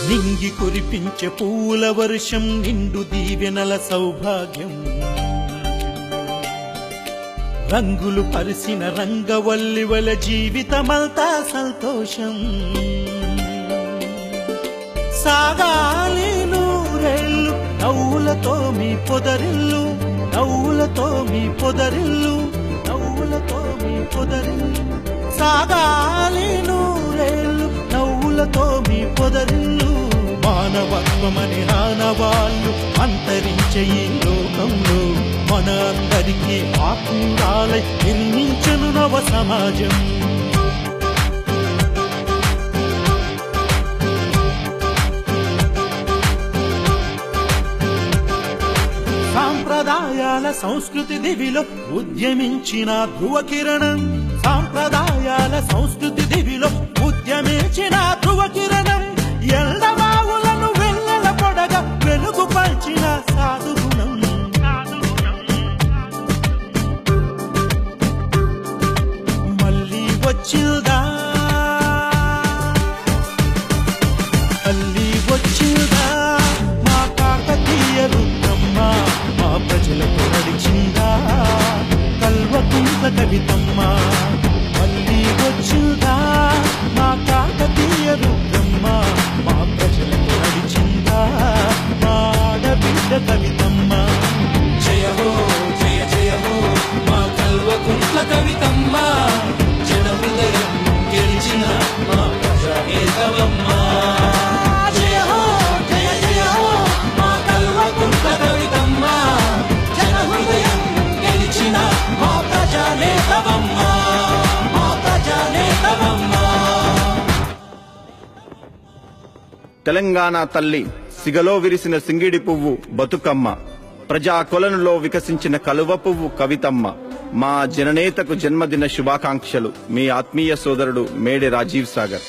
నింగి కురిపించే పూల వర్షం నిండు దీవెనల సౌభాగ్యం రంగులు పరిసిన రంగవల్లివల జీవితమంతా సంతోషం సాగాలి నూరేళ్ళు నవ్వులతో మీ పొదరిల్లు నవ్వులతో మీ పొదరిల్లు నవ్వులతో మీ పొదరిల్లు సాగాలి నూరేళ్ళు నవ్వులతో మీ పొదరిల్లు మానవత్వమని ఆనవాళ్ళు అంతరించే ఈ లోకంలో మన అందరికీ ఆత్మీయురాలై నిర్మించను నవ సమాజం సాంప్రదాయాల సంస్కృతి దివిలో ఉద్యమించిన ధ్రువ కిరణం సాంప్రదాయాల సంస్కృతి దివిలో ఉద్యమించిన ధ్రువ కిరణం ఎల్లవావులను వెన్నెల పొడగా వెలుగు పంచిన సాధుగుణం మళ్ళీ వచ్చిల్దా మళ్ళీ వచ్చిల్దా మా కాకతీయ రుద్రమ్మ మా ప్రజలకు నడిచిందా కల్వకుంట్ల కవితమ్మ మళ్ళీ వచ్చిల్దా మా కాకతీయ రుద్రమ్మ మా ప్రజలకు నడిచిందా మా ఆడబిడ్డ కవితమ్మ జయ హో జయ జయ హో మా కల్వకుంట్ల కవితమ్మ జన హృదయం గెలిచిన మా ప్రజానేతవమ్మ జయ హో జయ జయ హో మా కల్వకుంట్ల కవితమ్మ జన హృదయం గెలిచిన మా ప్రజానేతవమ్మ మా ప్రజానేతవమ్మ తెలంగాణ తల్లి సిగలో విరిసిన సింగిడి పువ్వు బతుకమ్మ ప్రజా కొలనులో వికసించిన కలువ పువ్వు కవితమ్మ మా జననేతకు జన్మదిన శుభాకాంక్షలు మీ ఆత్మీయ సోదరుడు మేడే రాజీవ్ సాగర్.